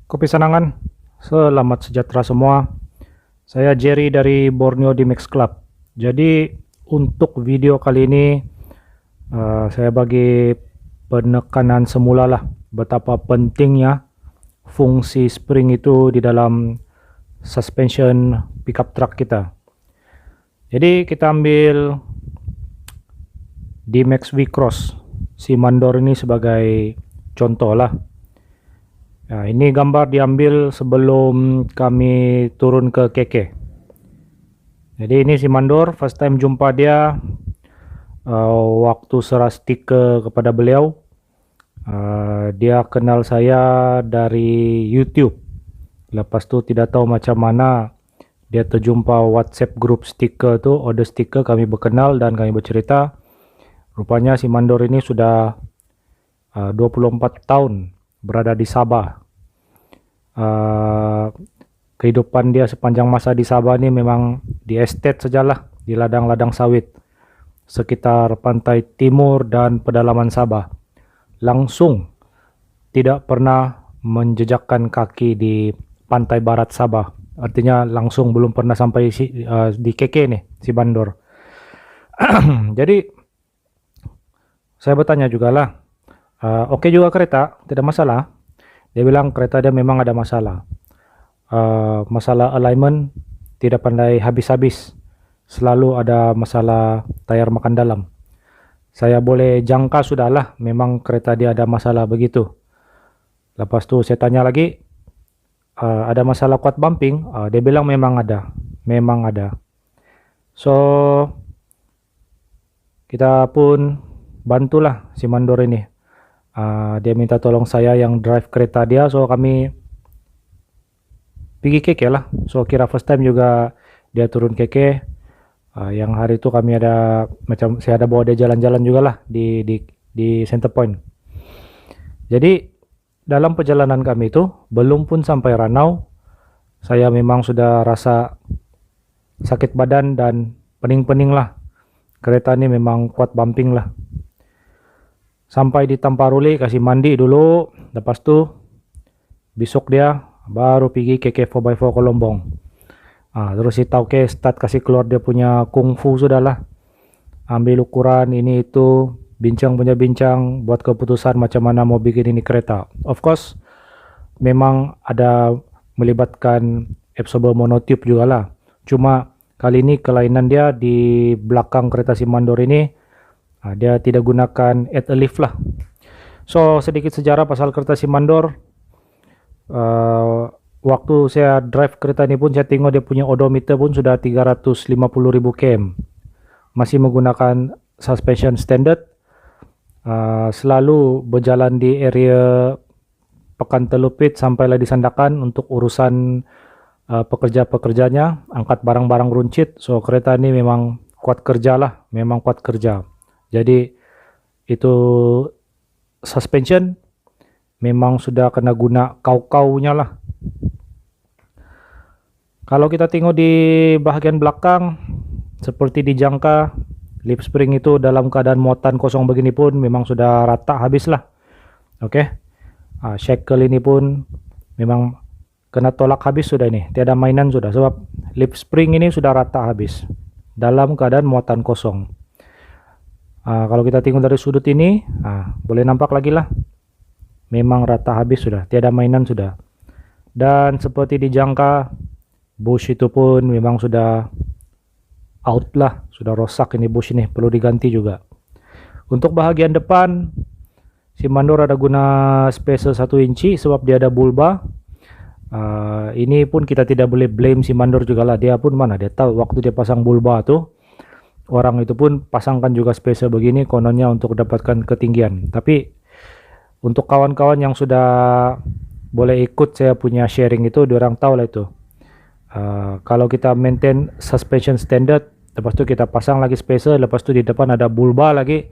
Kopi Sanangan, selamat sejahtera semua. Saya Jerry dari Borneo DMX Club. Jadi untuk video kali ini saya bagi penekanan semula lah betapa pentingnya fungsi spring itu di dalam suspension pickup truck kita. Jadi kita ambil DMX V-Cross si mandor ini sebagai contoh lah. Nah, ini gambar diambil sebelum kami turun ke KK. Jadi ini si mandor, first time jumpa dia waktu serah stiker kepada beliau. Dia kenal saya dari YouTube. Lepas tu tidak tahu macam mana dia terjumpa WhatsApp grup stiker tu, order stiker, kami berkenal dan kami bercerita. Rupanya si mandor ini sudah 24 tahun berada di Sabah. Kehidupan dia sepanjang masa di Sabah ini memang di estate sajalah, di ladang-ladang sawit sekitar pantai timur dan pedalaman Sabah. Langsung tidak pernah menjejakkan kaki di pantai barat Sabah. Artinya langsung belum pernah sampai di KK nih si mandor. Jadi saya bertanya juga lah, oke juga kereta, tidak masalah. Dia bilang kereta dia memang ada masalah. Masalah alignment, tidak pandai habis-habis. Selalu ada masalah tayar makan dalam. Saya boleh jangka sudahlah, memang kereta dia ada masalah begitu. Lepas tu saya tanya lagi, ada masalah kuat bumping? Dia bilang memang ada. Memang ada. So, kita pun bantulah si mandor ini. Dia minta tolong saya yang drive kereta dia, so kami pergi KK lah. So kira first time juga dia turun KK. Yang hari itu kami ada macam saya ada bawa dia jalan-jalan juga lah di Center Point. Jadi dalam perjalanan kami itu belum pun sampai Ranau, saya memang sudah rasa sakit badan dan pening-pening lah. Kereta ini memang kuat bumping lah. Sampai di Tamparuli kasih mandi dulu, lepas tu besok dia baru pergi KK 4x4 Kolombong. Terus si Tauke start kasih keluar dia punya kungfu sudahlah. Ambil ukuran ini itu, bincang punya bincang, buat keputusan macam mana mau bikin ini kereta. Of course, memang ada melibatkan absorber monotube juga lah. Cuma kali ini kelainan dia di belakang kereta si mandor ini. Dia tidak gunakan add a lift lah. So sedikit sejarah pasal kereta si mandor. Waktu saya drive kereta ini pun saya tengok dia punya odometer pun sudah 350.000 km. Masih menggunakan suspension standard. Selalu berjalan di area Pekan Telupit sampailah di Sandakan untuk urusan pekerja-pekerjanya, angkat barang-barang runcit. So kereta ini memang kuat kerja lah, memang kuat kerja. Jadi itu suspension memang sudah kena guna kau-kaunya lah. Kalau kita tengok di bahagian belakang seperti dijangka, lip spring itu dalam keadaan muatan kosong begini pun memang sudah rata habis lah. Oke. Shackle ini pun memang kena tolak habis sudah ini, tiada mainan sudah, sebab lip spring ini sudah rata habis dalam keadaan muatan kosong. Kalau kita tengok dari sudut ini, boleh nampak lagi lah. Memang rata habis sudah, tiada mainan sudah. Dan seperti dijangka, bush itu pun memang sudah out lah, sudah rosak ini bush ini, perlu diganti juga. Untuk bahagian depan, si mandor ada guna spacer 1 inci sebab dia ada bulba. Ini pun kita tidak boleh blame si mandor juga lah, dia pun mana dia tahu waktu dia pasang bulba tuh. Orang itu pun pasangkan juga spacer begini kononnya untuk dapatkan ketinggian. Tapi untuk kawan-kawan yang sudah boleh ikut saya punya sharing itu, diorang tahu lah itu. Kalau kita maintain suspension standard, lepas tu kita pasang lagi spacer, lepas tu di depan ada bulba lagi,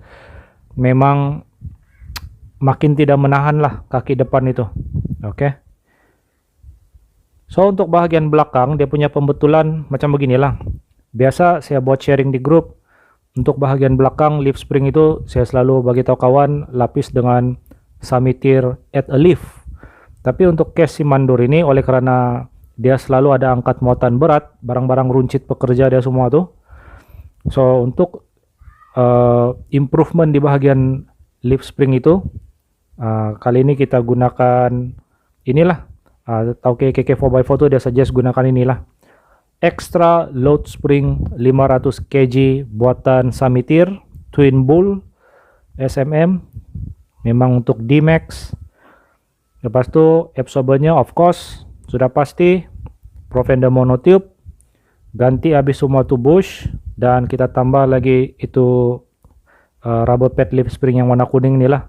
memang makin tidak menahan lah kaki depan itu. Oke. So untuk bahagian belakang dia punya pembetulan macam beginilah. Biasa saya buat sharing di grup. Untuk bahagian belakang leaf spring itu saya selalu bagi tahu kawan lapis dengan samitir add a leaf. Tapi untuk case si mandor ini, oleh karena dia selalu ada angkat muatan berat, barang-barang runcit pekerja dia semua tuh. So untuk improvement di bagian leaf spring itu, kali ini kita gunakan inilah, Tauke KK 4x4 tuh dia suggest gunakan inilah. Extra load spring 500 kg buatan Samitir, Twin Bull, SMM, memang untuk D-Max. Lepas itu absorbernya of course sudah pasti Profender monotube, ganti habis semua tuh bush, dan kita tambah lagi itu rubber pad leaf spring yang warna kuning inilah.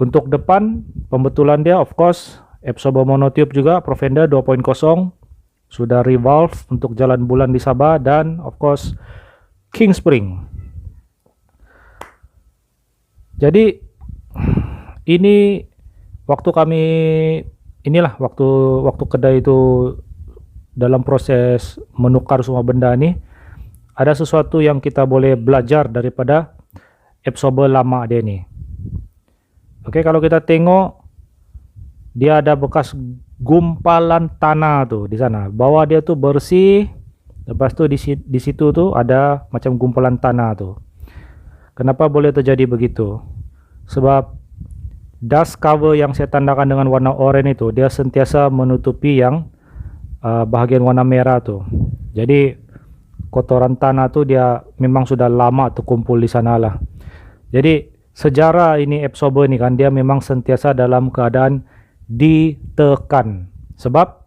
Untuk depan pembetulan dia of course absorber monotube juga Profender 2.0, sudah revolve untuk jalan bulan di Sabah, dan of course king spring. Jadi ini waktu kami waktu kedai itu dalam proses menukar semua benda ini, ada sesuatu yang kita boleh belajar daripada absorber lama dia ini. Oke, kalau kita tengok dia ada bekas gumpalan tanah tuh di sana. Bawah dia tuh bersih. Lepas tuh di situ tuh ada macam gumpalan tanah tuh. Kenapa boleh terjadi begitu? Sebab dust cover yang saya tandakan dengan warna oranye itu dia sentiasa menutupi yang bahagian warna merah tuh. Jadi kotoran tanah tuh dia memang sudah lama terkumpul di sana lah. Jadi sejarah ini absorber ini kan dia memang sentiasa dalam keadaan ditekan. Sebab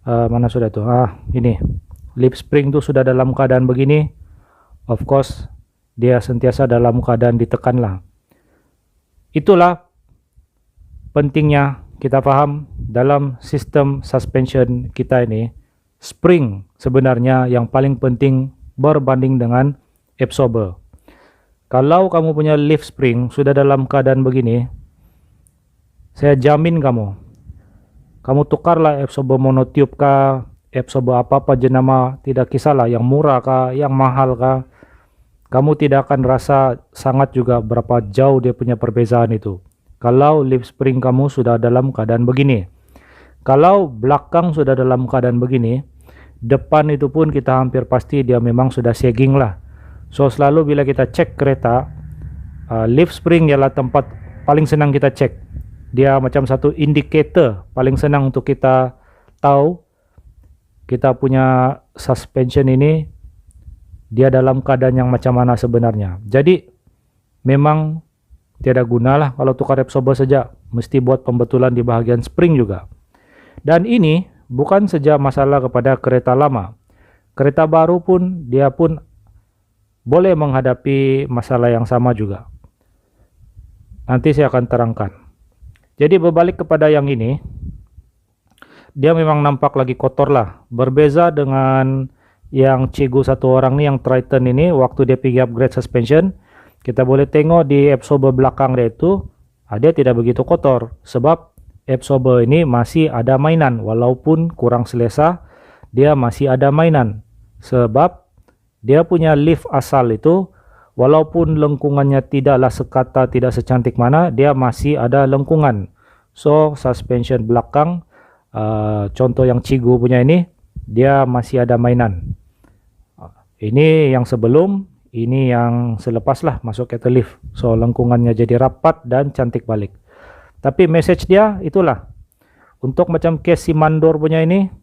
mana sudah tuh? Ini leaf spring tuh sudah dalam keadaan begini. Of course dia sentiasa dalam keadaan ditekan lah. Itulah pentingnya kita paham dalam sistem suspension kita ini, spring sebenarnya yang paling penting berbanding dengan absorber. Kalau kamu punya leaf spring sudah dalam keadaan begini, saya jamin kamu tukarlah absorber monotube kah, absorber apa-apa jenama, tidak kisahlah yang murah kah, yang mahal kah, kamu tidak akan rasa sangat juga berapa jauh dia punya perbezaan itu. Kalau leaf spring kamu sudah dalam keadaan begini. Kalau belakang sudah dalam keadaan begini, depan itu pun kita hampir pasti dia memang sudah sagging lah. So selalu bila kita cek kereta, leaf spring ialah tempat paling senang kita cek. Dia macam satu indikator paling senang untuk kita tahu kita punya suspension ini dia dalam keadaan yang macam mana sebenarnya. Jadi memang tiada gunalah kalau tukar absorber saja, mesti buat pembetulan di bahagian spring juga. Dan ini bukan saja masalah kepada kereta lama, kereta baru pun dia pun boleh menghadapi masalah yang sama juga. Nanti saya akan terangkan. Jadi berbalik kepada yang ini, dia memang nampak lagi kotor lah. Berbeza dengan yang Cigu satu orang nih, yang Triton ini, waktu dia pergi upgrade suspension, kita boleh tengok di absorber belakang dia itu, dia tidak begitu kotor. Sebab absorber ini masih ada mainan, walaupun kurang selesa, dia masih ada mainan. Sebab dia punya leaf asal itu, walaupun lengkungannya tidaklah sekata, tidak secantik mana, dia masih ada lengkungan. So suspension belakang, contoh yang Cigu punya ini, dia masih ada mainan. Ini yang sebelum, ini yang selepas lah masuk catalyst. So lengkungannya jadi rapat dan cantik balik. Tapi message dia itulah, untuk macam case si mandor punya ini,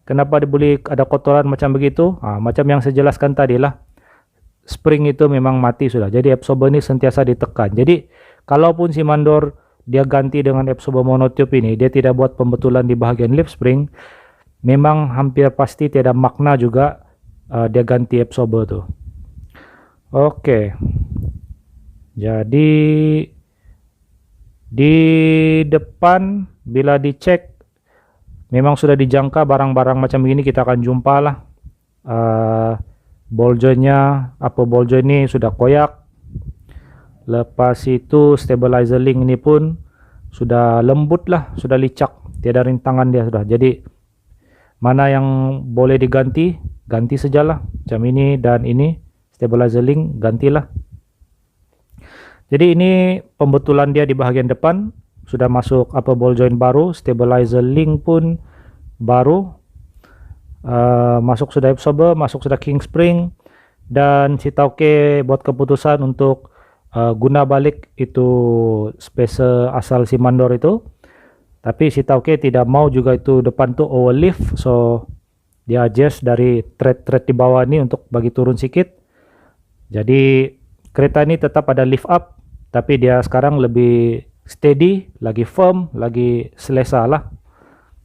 kenapa dia boleh ada kotoran macam begitu? Macam yang saya jelaskan tadi lah, spring itu memang mati sudah. Jadi absorber ini sentiasa ditekan. Jadi kalaupun si mandor dia ganti dengan absorber monotube ini, dia tidak buat pembetulan di bahagian leaf spring, memang hampir pasti tiada makna juga dia ganti absorber tuh. Oke. Jadi di depan bila dicek memang sudah dijangka barang-barang macam ini, kita akan jumpa lah ball jointnya, ball joint ini sudah koyak. Lepas itu stabilizer link ini pun sudah lembut lah, sudah licak, tiada rintangan dia sudah. Jadi mana yang boleh diganti, ganti sajalah. Macam ini dan ini stabilizer link gantilah. Jadi ini pembetulan dia di bagian depan, sudah masuk upper ball joint baru, stabilizer link pun baru, masuk sudah absorber, masuk sudah king spring, dan si Tauke buat keputusan untuk guna balik itu spacer asal si mandor itu. Tapi si Tauke tidak mau juga itu depan tuh overlift, so dia adjust dari thread di bawah ini untuk bagi turun sedikit. Jadi kereta ini tetap ada lift up, tapi dia sekarang lebih steady, lagi firm, lagi selesa lah.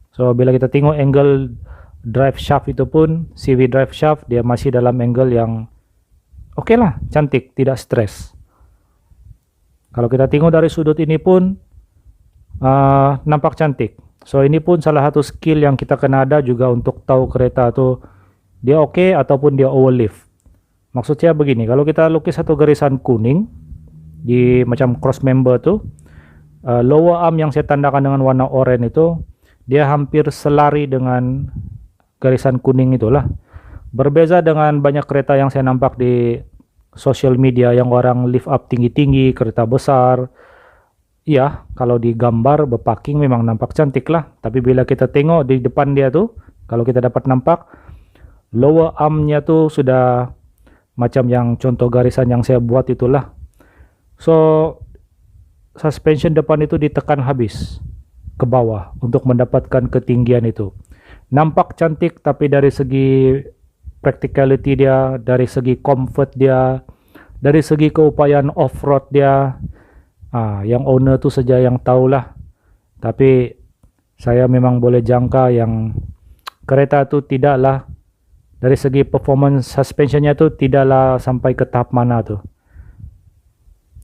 So bila kita tengok angle drive shaft itu pun, CV drive shaft, dia masih dalam angle yang oke lah, cantik, tidak stres. Kalau kita tengok dari sudut ini pun nampak cantik. So ini pun salah satu skill yang kita kena ada juga untuk tahu kereta itu dia oke ataupun dia overlift. Maksudnya begini, kalau kita lukis satu garisan kuning di macam cross member tuh, lower arm yang saya tandakan dengan warna oranye itu, dia hampir selari dengan garisan kuning itulah. Berbeza dengan banyak kereta yang saya nampak di social media yang orang lift up tinggi-tinggi, kereta besar. Iya, kalau di gambar berparking memang nampak cantik lah. Tapi bila kita tengok di depan dia tuh, kalau kita dapat nampak, lower armnya tuh sudah macam yang contoh garisan yang saya buat itulah. So, suspension depan itu ditekan habis ke bawah untuk mendapatkan ketinggian itu. Nampak cantik, tapi dari segi practicality dia, dari segi comfort dia, dari segi keupayaan off-road dia, yang owner tu saja yang tahulah. Tapi saya memang boleh jangka yang kereta tu tidaklah dari segi performance suspensionnya tu tidaklah sampai ke tahap mana tu.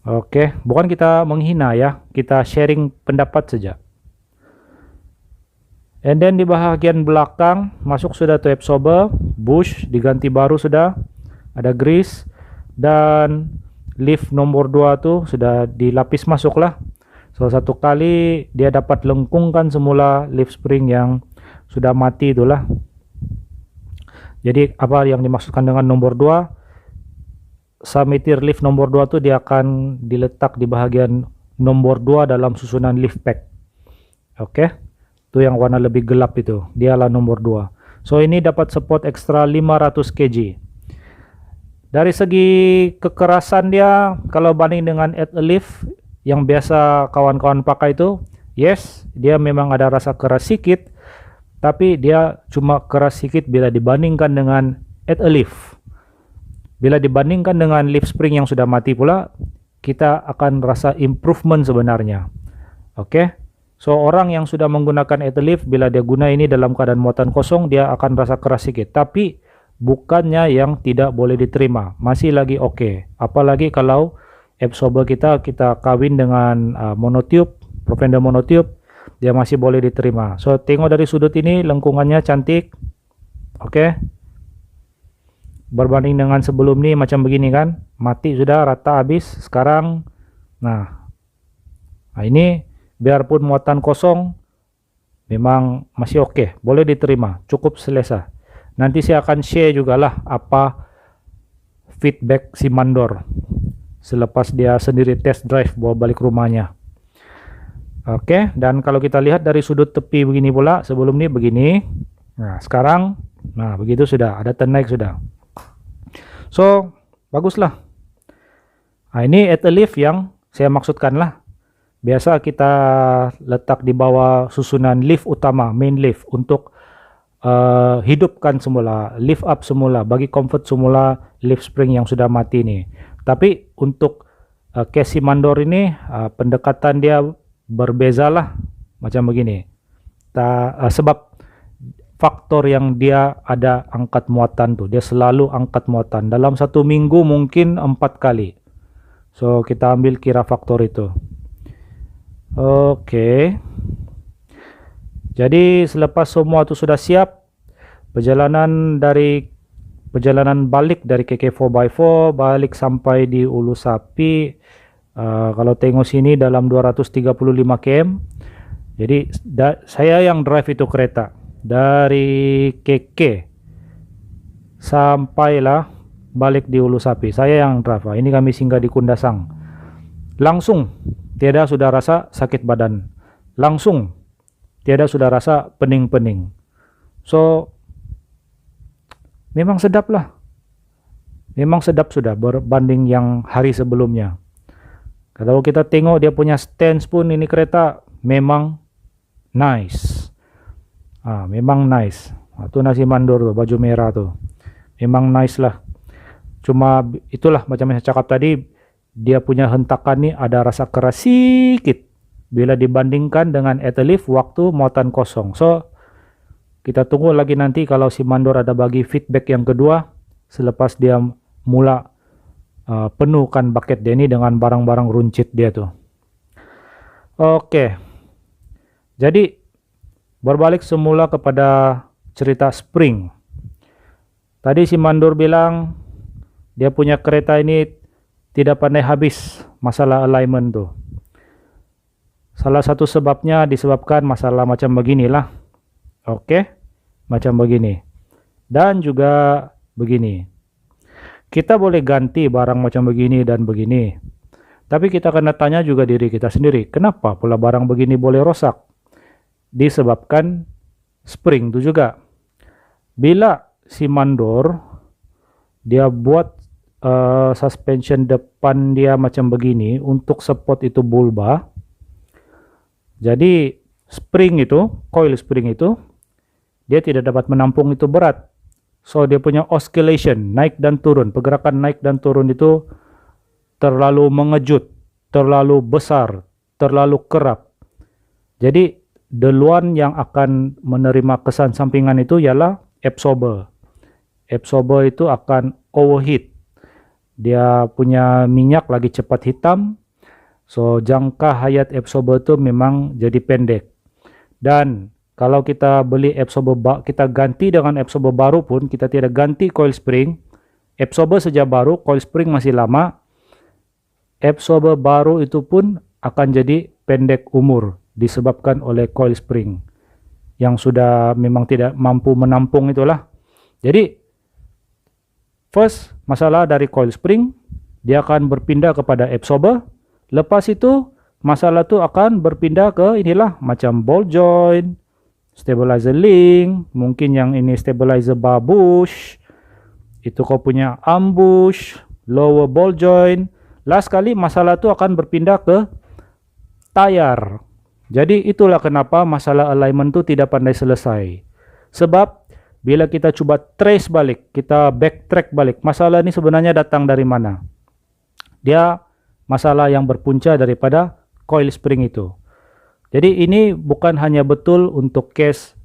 Oke, bukan kita menghina ya, kita sharing pendapat saja. And then di bahagian belakang masuk sudah tu absorber, bush diganti baru sudah, ada grease, dan lift nomor 2 tu sudah dilapis masuk lah. So satu kali dia dapat lengkungkan semula lift spring yang sudah mati itulah. Jadi apa yang dimaksudkan dengan nomor 2? Submeter lift nomor 2 tu dia akan diletak di bahagian nomor 2 dalam susunan lift pack. Oke. Itu yang warna lebih gelap itu, dialah nomor 2. So ini dapat support ekstra 500 kg. Dari segi kekerasan dia, kalau banding dengan at a lift yang biasa kawan-kawan pakai itu, yes, dia memang ada rasa keras sedikit, tapi dia cuma keras sedikit bila dibandingkan dengan at a lift. Bila dibandingkan dengan lift spring yang sudah mati pula, kita akan rasa improvement sebenarnya. Oke. So orang yang sudah menggunakan at a lift, bila dia guna ini dalam keadaan muatan kosong, dia akan rasa keras sedikit. Tapi bukannya yang tidak boleh diterima, masih lagi oke. Apalagi kalau absorber kita kawin dengan monotube, Profender monotube, dia masih boleh diterima. So tengok dari sudut ini lengkungannya cantik, oke. Berbanding dengan sebelum ini macam begini kan, mati sudah, rata habis. Sekarang, nah ini biarpun muatan kosong, memang masih oke, boleh diterima, cukup selesa. Nanti saya akan share juga lah apa feedback si mandor selepas dia sendiri test drive bawa balik rumahnya. Oke, dan kalau kita lihat dari sudut tepi begini pula, sebelum ini begini. Nah, sekarang, nah begitu sudah, ada turn naik sudah. So, baguslah. Nah, ini at a lift yang saya maksudkan lah. Biasa kita letak di bawah susunan lift utama, main lift, untuk hidupkan semula, lift up semula, bagi comfort semula lift spring yang sudah mati nih. Tapi untuk case mandor ini pendekatan dia berbeza lah, macam begini. Sebab faktor yang dia ada angkat muatan tuh, dia selalu angkat muatan dalam 1 minggu mungkin 4 kali. So kita ambil kira faktor itu. Oke. Jadi selepas semua itu sudah siap, perjalanan balik dari KK4x4 balik sampai di Ulu Sapi, kalau tengok sini dalam 235 km. Jadi saya yang drive itu kereta dari KK sampailah balik di Ulu Sapi, saya yang drive. Ini kami singgah di Kundasang. langsung tiada sudah rasa sakit badan, langsung tiada sudah rasa pening-pening. So memang sedap lah, memang sedap sudah berbanding yang hari sebelumnya. Kalau kita tengok dia punya stance pun, ini kereta memang nice. Memang nice. Itu nasi mandor tuh, baju merah tuh. Memang nice lah. Cuma itulah macam yang saya cakap tadi, dia punya hentakan nih ada rasa keras sedikit bila dibandingkan dengan Etelift waktu muatan kosong. So kita tunggu lagi nanti kalau si mandor ada bagi feedback yang kedua selepas dia mula penuhkan bucket dia ini dengan barang-barang runcit dia tuh. Oke. Jadi berbalik semula kepada cerita spring. Tadi si mandor bilang dia punya kereta ini tidak pandai habis masalah alignment tuh. Salah satu sebabnya disebabkan masalah macam beginilah. Oke, macam begini. Dan juga begini. Kita boleh ganti barang macam begini dan begini. Tapi kita kena tanya juga diri kita sendiri, kenapa pula barang begini boleh rosak? Disebabkan spring itu juga. Bila si mandor dia buat suspension depan dia macam begini untuk support itu bulba. Jadi spring itu, coil spring itu dia tidak dapat menampung itu berat. So dia punya oscillation, naik dan turun, pergerakan naik dan turun itu terlalu mengejut, terlalu besar, terlalu kerap. Jadi duluan yang akan menerima kesan sampingan itu ialah absorber. Absorber itu akan overheat. Dia punya minyak lagi cepat hitam. So jangka hayat absorber itu memang jadi pendek. Dan kalau kita beli absorber, kita ganti dengan absorber baru pun, kita tidak ganti coil spring. Absorber sejak baru, coil spring masih lama. Absorber baru itu pun akan jadi pendek umur disebabkan oleh coil spring yang sudah memang tidak mampu menampung itulah. Jadi first masalah dari coil spring, dia akan berpindah kepada absorber. Lepas itu masalah itu akan berpindah ke inilah macam ball joint, stabilizer link, mungkin yang ini stabilizer bar bush, itu kau punya ambush, lower ball joint. Last kali masalah itu akan berpindah ke tayar. Jadi itulah kenapa masalah alignment itu tidak pandai selesai. Sebab bila kita coba trace balik, kita backtrack balik, masalah ini sebenarnya datang dari mana? Dia masalah yang berpunca daripada coil spring itu. Jadi ini bukan hanya betul untuk case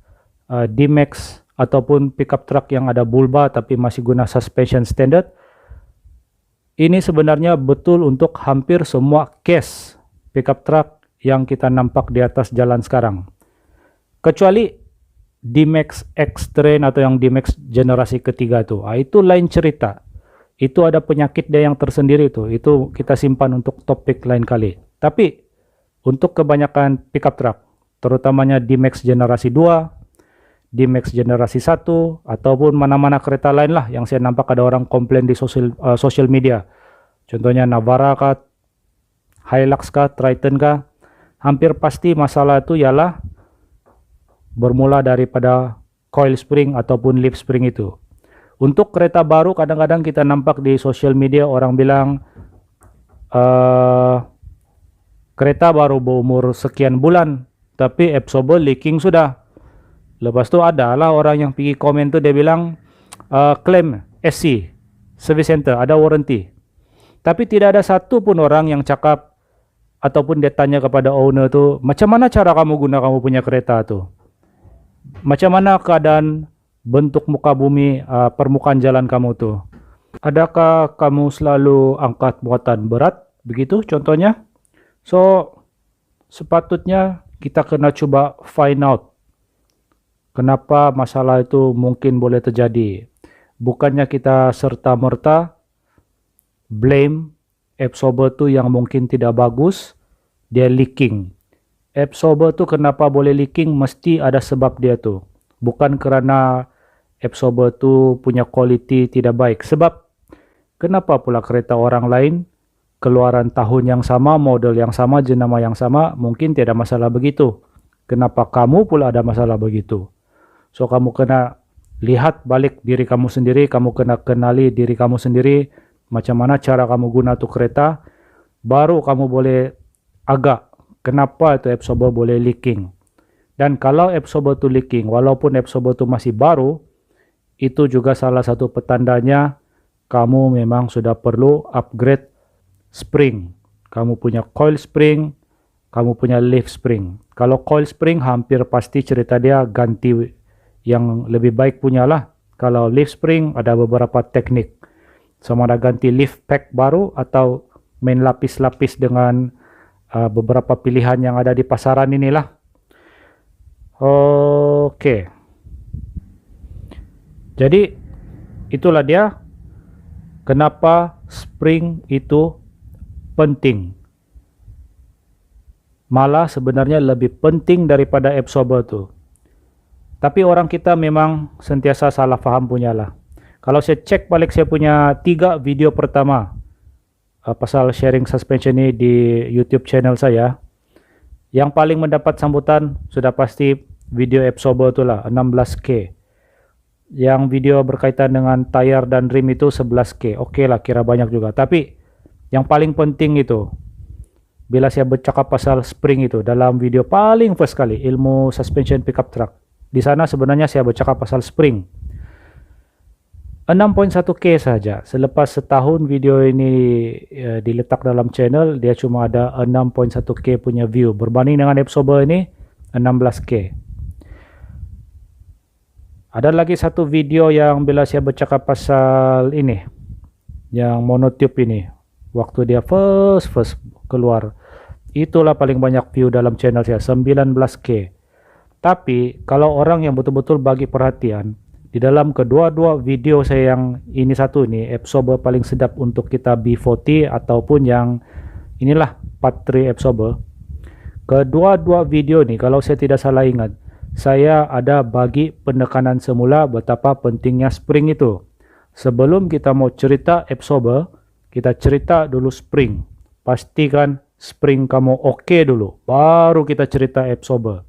D-Max ataupun pickup truck yang ada bulba tapi masih guna suspension standard. Ini sebenarnya betul untuk hampir semua case pickup truck yang kita nampak di atas jalan sekarang. Kecuali D-Max X-Train atau yang D-Max generasi ketiga itu lain cerita. Itu ada penyakit dia yang tersendiri itu kita simpan untuk topik lain kali. Tapi untuk kebanyakan pickup truck, terutamanya D-Max generasi 2, D-Max generasi 1, ataupun mana-mana kereta lain lah yang saya nampak ada orang komplain di social media. Contohnya Navara kah, Hilux kah, Triton kah, hampir pasti masalah itu ialah bermula daripada coil spring ataupun lip spring itu. Untuk kereta baru kadang-kadang kita nampak di social media orang bilang kereta baru berumur sekian bulan tapi absorber leaking sudah. Lepas tu adalah orang yang pergi komen tu dia bilang claim SC service center ada warranty. Tapi tidak ada satu pun orang yang cakap ataupun dia tanya kepada owner tu, macam mana cara kamu guna kamu punya kereta tu? Macam mana keadaan bentuk muka bumi, permukaan jalan kamu tu? Adakah kamu selalu angkat muatan berat? Begitu contohnya. So, sepatutnya kita kena coba find out kenapa masalah itu mungkin boleh terjadi. Bukannya kita serta-merta blame absorber tu yang mungkin tidak bagus, dia leaking. Absorber tu kenapa boleh leaking, mesti ada sebab dia tu. Bukan kerana absorber tu punya quality tidak baik. Sebab kenapa pula kereta orang lain keluaran tahun yang sama, model yang sama, jenama yang sama, mungkin tidak masalah begitu. Kenapa kamu pula ada masalah begitu? So kamu kena lihat balik diri kamu sendiri, kamu kena kenali diri kamu sendiri, macam mana cara kamu guna tuh kereta, baru kamu boleh agak kenapa itu absorber boleh leaking. Dan kalau absorber itu leaking, walaupun absorber itu masih baru, itu juga salah satu petandanya kamu memang sudah perlu upgrade spring. Kamu punya coil spring, kamu punya leaf spring. Kalau coil spring hampir pasti cerita dia ganti yang lebih baik punyalah. Kalau leaf spring ada beberapa teknik. Sama ada ganti leaf pack baru atau main lapis-lapis dengan beberapa pilihan yang ada di pasaran inilah. Oke. Jadi itulah dia kenapa spring itu penting. Malah sebenarnya lebih penting daripada absorber tuh. Tapi orang kita memang sentiasa salah paham punyalah. Kalau saya cek balik saya punya 3 video pertama pasal sharing suspension ini di YouTube channel saya, yang paling mendapat sambutan sudah pasti video absorber itulah 16K. Yang video berkaitan dengan tayar dan rim itu 11K. Oke lah, kira banyak juga. Tapi yang paling penting itu, bila saya bercakap pasal spring itu dalam video paling first kali, ilmu suspension pickup truck. Di sana sebenarnya saya bercakap pasal spring. 6.1K saja. Selepas setahun video ini diletak dalam channel, dia cuma ada 6.1K punya view. Berbanding dengan absorber ini, 16K. Ada lagi satu video yang bila saya bercakap pasal ini, yang monotube ini, waktu dia first keluar, itulah paling banyak view dalam channel saya, 19K. Tapi kalau orang yang betul-betul bagi perhatian, di dalam kedua-dua video saya yang ini satu ini, absorber paling sedap untuk kita B40 ataupun yang inilah part 3 absorber. Kedua-dua video ini kalau saya tidak salah ingat, saya ada bagi penekanan semula betapa pentingnya spring itu. Sebelum kita mau cerita absorber, kita cerita dulu spring. Pastikan spring kamu oke dulu, baru kita cerita absorber.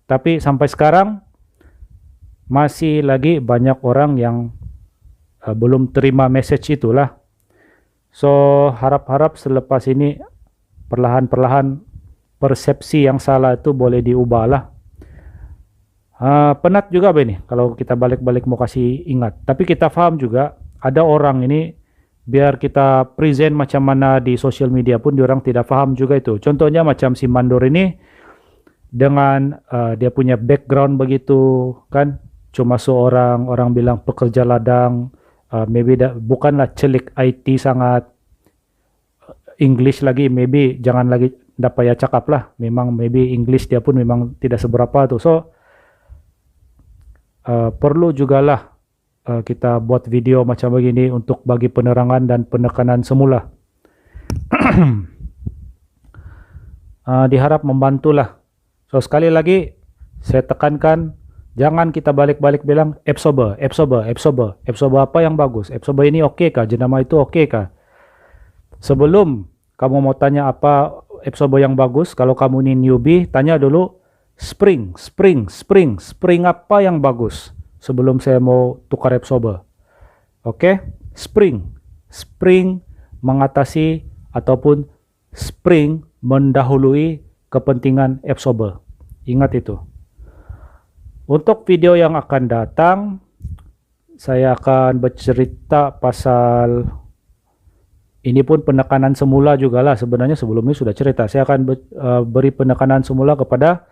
Tapi sampai sekarang masih lagi banyak orang yang belum terima message itulah. So harap-harap selepas ini perlahan-perlahan persepsi yang salah itu boleh diubah lah. Penat juga ini kalau kita balik-balik mau kasih ingat. Tapi kita paham juga ada orang ini biar kita present macam mana di social media pun diorang tidak paham juga itu. Contohnya macam si Mandor ini dengan dia punya background begitu kan, cuma seorang orang bilang pekerja ladang, maybe bukanlah celik IT sangat, English lagi maybe jangan lagi dapat ya cakap lah. Memang maybe English dia pun memang tidak seberapa tuh. So perlu jugalah kita buat video macam begini untuk bagi penerangan dan penekanan semula. Diharap membantulah. So sekali lagi saya tekankan, jangan kita balik-balik bilang absorber apa yang bagus, absorber ini oke kah, jenama itu oke kah. Sebelum kamu mau tanya apa absorber yang bagus, kalau kamu ini newbie, tanya dulu spring apa yang bagus sebelum saya mau tukar absorber. Oke? Spring mengatasi ataupun spring mendahului kepentingan absorber. Ingat itu. Untuk video yang akan datang, saya akan bercerita pasal ini pun penekanan semula juga lah. Sebenarnya sebelumnya sudah cerita. Saya akan beri penekanan semula kepada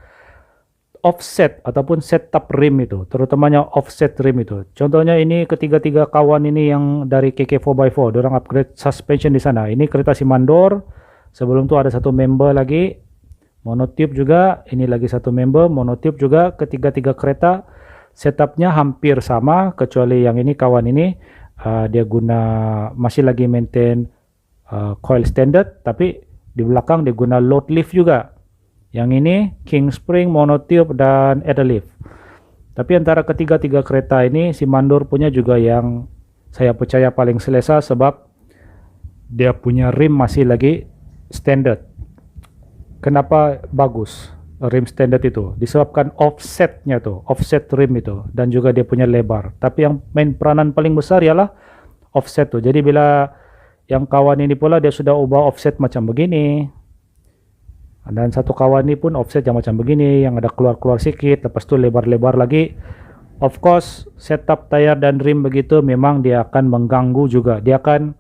offset ataupun setup rim itu, terutamanya offset rim itu. Contohnya ini ketiga-tiga kawan ini yang dari KK4x4, orang upgrade suspension di sana. Ini kereta si Mandor. Sebelum itu ada satu member lagi monotube juga, ini lagi satu member monotube juga. Ketiga-tiga kereta setupnya hampir sama, kecuali yang ini kawan ini dia guna masih lagi maintain coil standard, tapi di belakang dia guna load lift juga. Yang ini king spring, monotube dan air lift. Tapi antara ketiga-tiga kereta ini si Mandor punya juga yang saya percaya paling selesa, sebab dia punya rim masih lagi standard. Kenapa bagus rim standard itu? Disebabkan offsetnya tuh, offset rim itu, dan juga dia punya lebar. Tapi yang main peranan paling besar ialah offset tuh. Jadi bila yang kawan ini pula dia sudah ubah offset macam begini, dan satu kawan ini pun offset yang macam begini, yang ada keluar-keluar sedikit, lepas itu lebar-lebar lagi. Of course, setup tayar dan rim begitu memang dia akan mengganggu juga. Dia akan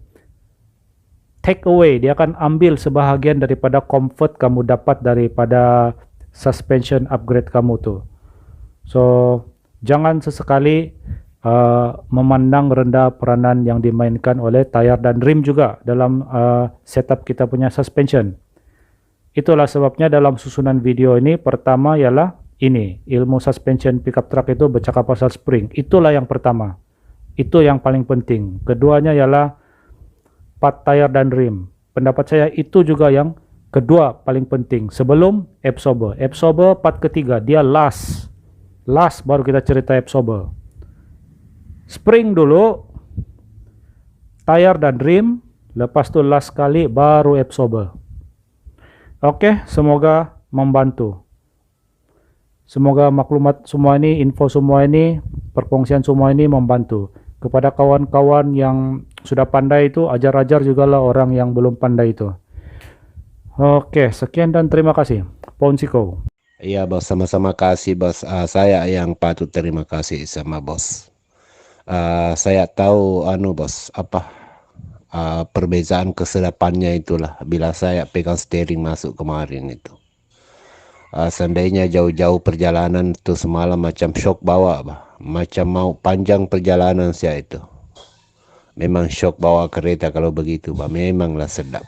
take away, dia akan ambil sebahagian daripada comfort kamu dapat daripada suspension upgrade kamu tuh. So, jangan sesekali memandang rendah peranan yang dimainkan oleh tayar dan rim juga dalam setup kita punya suspension. Itulah sebabnya dalam susunan video ini pertama ialah ini, ilmu suspension pickup truck itu bercakap pasal spring. Itulah yang pertama. Itu yang paling penting. Keduanya ialah part tayar dan rim. Pendapat saya itu juga yang kedua paling penting sebelum absorber. Absorber part ketiga, dia last baru kita cerita absorber. Spring dulu, tayar dan rim, lepas itu last kali baru absorber. Oke, semoga membantu. Semoga maklumat semua ini, info semua ini, perkongsian semua ini membantu. Kepada kawan-kawan yang sudah pandai itu, ajar-ajar juga lah orang yang belum pandai itu. Oke, sekian dan terima kasih. Ponsiko. Iya bos, sama-sama kasih bos. Saya yang patut terima kasih sama bos. Saya tahu bos perbezaan kesedapannya itulah bila saya pegang steering masuk kemarin itu. Seandainya jauh-jauh perjalanan itu semalam macam shock bawa macam mau panjang perjalanan saya itu. Memang shock bawa kereta kalau begitu memanglah sedap.